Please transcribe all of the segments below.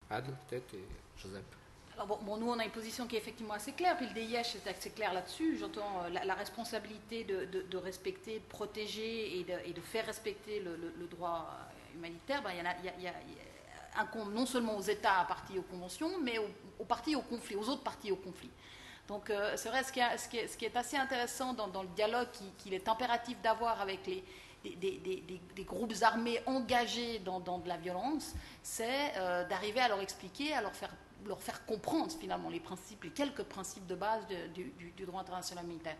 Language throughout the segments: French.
Anne, peut-être, et Joseph. Alors bon, nous on a une position qui est effectivement assez claire, puis le DIH est assez clair là-dessus. J'entends la responsabilité de respecter, de protéger et de faire respecter le droit humanitaire. Ben, il y a incombe non seulement aux États partis aux conventions, mais aux partis au conflit, aux autres partis au conflit. Donc c'est vrai, ce qui est assez intéressant dans le dialogue qu'il est impératif d'avoir avec des groupes armés engagés dans de la violence, c'est d'arriver à leur expliquer, à leur faire comprendre finalement les principes, les quelques principes de base du droit international militaire.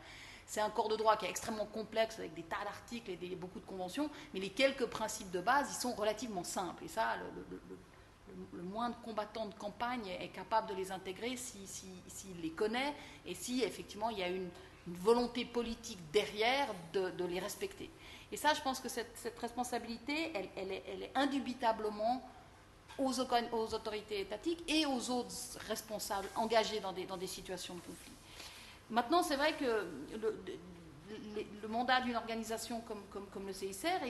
C'est un corps de droit qui est extrêmement complexe avec des tas d'articles et beaucoup de conventions, mais les quelques principes de base, ils sont relativement simples. Et ça, le moindre combattant de campagne est capable de les intégrer s'il les connaît et si effectivement il y a une volonté politique derrière de les respecter. Et ça, je pense que cette responsabilité, elle est indubitablement aux autorités étatiques et aux autres responsables engagés dans des situations de conflit. Maintenant, c'est vrai que le mandat d'une organisation comme le CICR,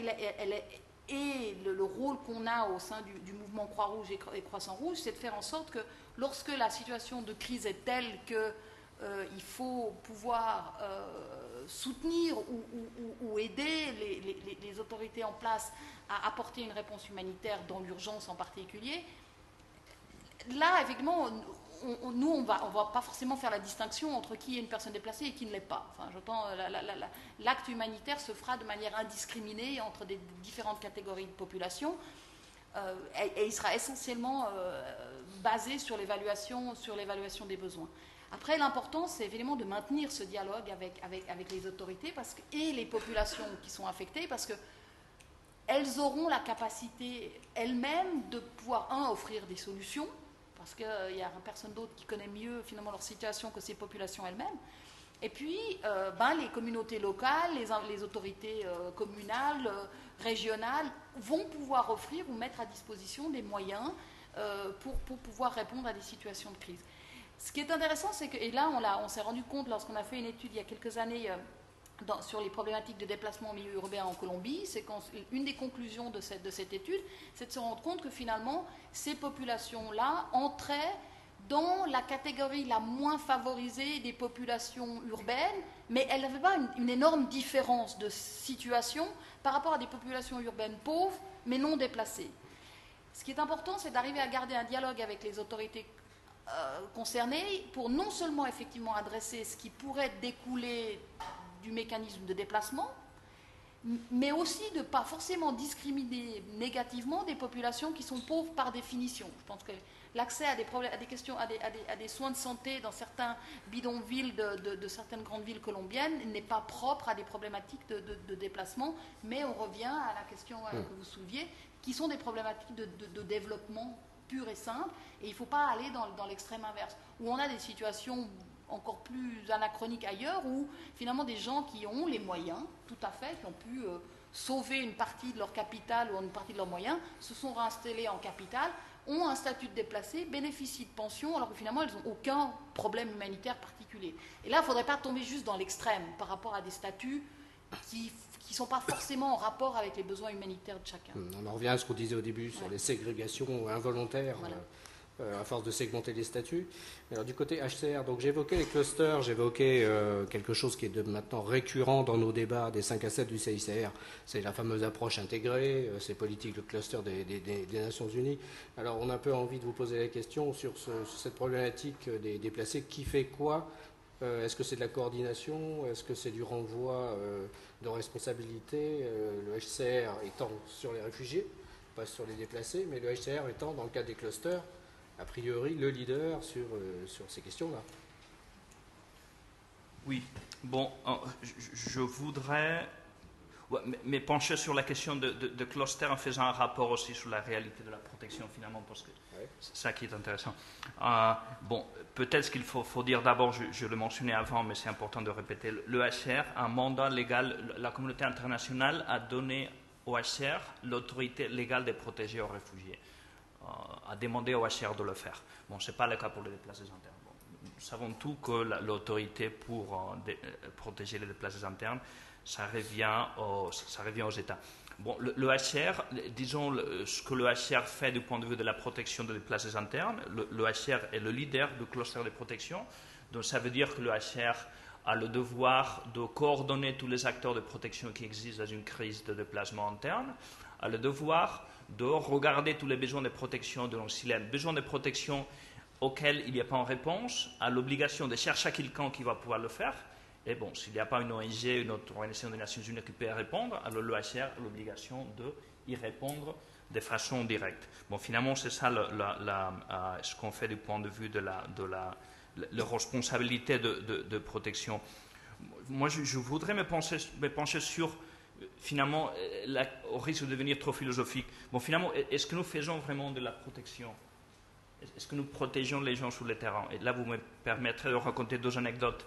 et le rôle qu'on a au sein du mouvement Croix-Rouge et Croissant-Rouge, c'est de faire en sorte que lorsque la situation de crise est telle que il faut pouvoir soutenir ou aider les autorités en place à apporter une réponse humanitaire dans l'urgence en particulier, là, effectivement, nous, on va pas forcément faire la distinction entre qui est une personne déplacée et qui ne l'est pas. Enfin, j'entends, l'acte humanitaire se fera de manière indiscriminée entre des différentes catégories de population, et il sera essentiellement basé sur l'évaluation des besoins. Après, l'important, c'est évidemment de maintenir ce dialogue avec les autorités et les populations qui sont affectées, parce que elles auront la capacité elles-mêmes de pouvoir, offrir des solutions, parce qu'il n'y a personne d'autre qui connaît mieux finalement leur situation que ces populations elles-mêmes. Et puis, les communautés locales, les autorités communales, régionales, vont pouvoir offrir ou mettre à disposition des moyens pour pouvoir répondre à des situations de crise. Ce qui est intéressant, c'est que, et là on s'est rendu compte lorsqu'on a fait une étude il y a quelques années sur les problématiques de déplacement en milieu urbain en Colombie, c'est qu'une des conclusions de cette étude, c'est de se rendre compte que finalement, ces populations-là entraient dans la catégorie la moins favorisée des populations urbaines, mais elles n'avaient pas une énorme différence de situation par rapport à des populations urbaines pauvres, mais non déplacées. Ce qui est important, c'est d'arriver à garder un dialogue avec les autorités concernées pour non seulement effectivement adresser ce qui pourrait découler du mécanisme de déplacement, mais aussi de ne pas forcément discriminer négativement des populations qui sont pauvres par définition. Je pense que l'accès à des soins de santé dans certains bidonvilles de certaines grandes villes colombiennes n'est pas propre à des problématiques de déplacement, mais on revient à la question que vous souleviez, qui sont des problématiques de développement pur et simple, et il ne faut pas aller dans l'extrême inverse, où on a des situations encore plus anachroniques ailleurs, où finalement des gens qui ont les moyens, tout à fait, qui ont pu sauver une partie de leur capital ou une partie de leurs moyens, se sont réinstallés en capitale, ont un statut de déplacé, bénéficient de pensions, alors que finalement elles n'ont aucun problème humanitaire particulier. Et là, il ne faudrait pas tomber juste dans l'extrême par rapport à des statuts qui ne sont pas forcément en rapport avec les besoins humanitaires de chacun. On en revient à ce qu'on disait au début sur les ségrégations involontaires. Voilà. À force de segmenter les statuts. Alors du côté HCR, donc j'évoquais les clusters, j'évoquais quelque chose qui est maintenant récurrent dans nos débats des 5 à 7 du CICR, c'est la fameuse approche intégrée, ces politiques de cluster des Nations Unies. Alors on a un peu envie de vous poser la question sur cette problématique des déplacés, qui fait quoi? Est-ce que c'est de la coordination? Est-ce que c'est du renvoi de responsabilité? Le HCR étant sur les réfugiés, pas sur les déplacés, mais le HCR étant, dans le cas des clusters, a priori, le leader sur ces questions-là. Oui, bon, je voudrais me pencher sur la question de cluster en faisant un rapport aussi sur la réalité de la protection, finalement, parce que c'est ça qui est intéressant. Bon, peut-être ce qu'il faut dire d'abord, je le mentionnais avant, mais c'est important de répéter, le HCR, un mandat légal, la communauté internationale a donné au HCR l'autorité légale de protéger aux réfugiés. A demandé au HCR de le faire. Bon, ce n'est pas le cas pour les déplacés internes. Bon, nous savons tous que l'autorité pour protéger les déplacés internes, ça revient aux États. Bon, le HR, disons ce que le HR fait du point de vue de la protection des déplacés internes. Le HR est le leader du cluster de protection. Donc ça veut dire que le HR a le devoir de coordonner tous les acteurs de protection qui existent dans une crise de déplacement interne, a le devoir de regarder tous les besoins de protection. Donc s'il y a un besoin de protection auquel il n'y a pas de réponse, a l'obligation de chercher quelqu'un qui va pouvoir le faire. Et bon, s'il n'y a pas une ONG, une autre organisation des Nations Unies qui peut y répondre, alors l'OHR a l'obligation d'y répondre de façon directe. Bon, finalement, c'est ça ce qu'on fait du point de vue de la responsabilité de protection. Moi, je voudrais me pencher sur, finalement, au risque de devenir trop philosophique. Bon, finalement, est-ce que nous faisons vraiment de la protection? Est-ce que nous protégeons les gens sur le terrain? Et là, vous me permettrez de raconter 2 anecdotes.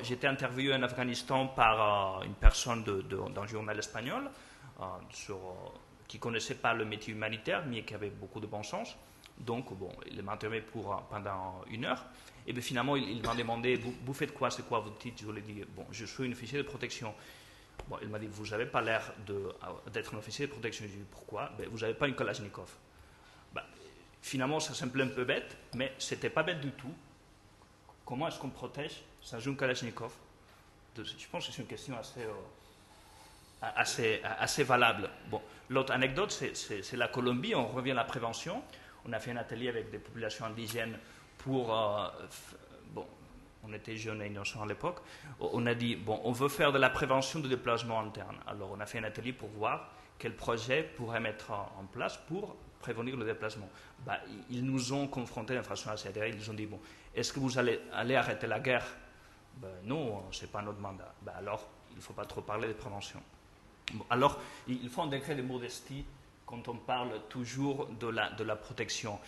J'étais interviewé en Afghanistan par une personne d'un journal espagnol qui ne connaissait pas le métier humanitaire, mais qui avait beaucoup de bon sens. Donc, bon, il m'a interviewé pendant 1 heure. Et bien, finalement, il m'a demandé, vous faites quoi? C'est quoi votre titre? Je lui ai dit, bon, je suis un officier de protection. Bon, il m'a dit, vous n'avez pas l'air d'être un officier de protection. Je lui ai dit, pourquoi? Ben, vous n'avez pas une Kalachnikov. Ben, finalement, ça semblait un peu bête, mais ce n'était pas bête du tout. Comment est-ce qu'on protège sans une Kalachnikov? Je pense que c'est une question assez valable. Bon, l'autre anecdote, c'est la Colombie. On revient à la prévention. On a fait un atelier avec des populations indigènes pour... bon, on était jeunes et innocents à l'époque. On a dit, bon, on veut faire de la prévention de déplacement interne. Alors, on a fait un atelier pour voir quel projet pourrait mettre en place pour prévenir le déplacement. Ben, ils nous ont confrontés de façon assez directe. Ils ont dit, bon, est-ce que vous allez arrêter la guerre? Ben, non, ce n'est pas notre mandat. Ben, alors, il ne faut pas trop parler de prévention. Bon, alors, il faut un degré de modestie quand on parle toujours de la protection.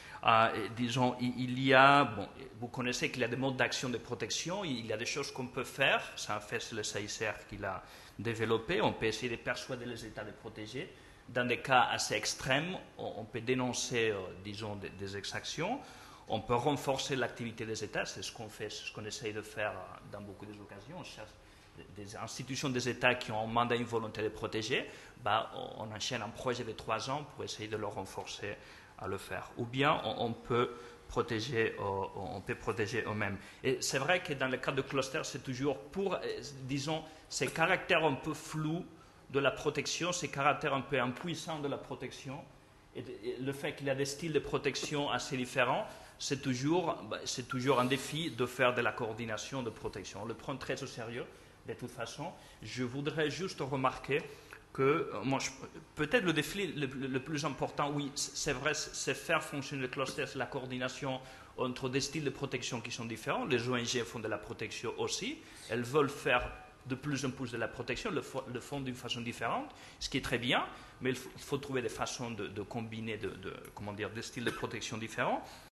Disons, il y a, bon, vous connaissez qu'il y a des modes d'action de protection, il y a des choses qu'on peut faire, ça fait c'est le CICR qui l'a développé, on peut essayer de persuader les États de protéger. Dans des cas assez extrêmes, on peut dénoncer, disons, des exactions. On peut renforcer l'activité des États, c'est ce qu'on fait, c'est ce qu'on essaye de faire dans beaucoup d'occasions. On cherche des institutions des États qui ont un mandat, une volonté de protéger, bah, on enchaîne un projet de 3 ans pour essayer de leur renforcer à le faire. Ou bien on peut protéger eux-mêmes. Et c'est vrai que dans le cas de cluster, c'est toujours pour, disons, ces caractères un peu flous de la protection, ces caractères un peu impuissants de la protection, et le fait qu'il y a des styles de protection assez différents, c'est toujours un défi de faire de la coordination de protection. On le prend très au sérieux. De toute façon, je voudrais juste remarquer que peut-être le défi le plus important, oui, c'est vrai, c'est faire fonctionner le cluster, c'est la coordination entre des styles de protection qui sont différents. Les ONG font de la protection aussi. Elles veulent faire de plus en plus de la protection, le font d'une façon différente, ce qui est très bien, mais il faut trouver des façons de combiner des styles de protection différents.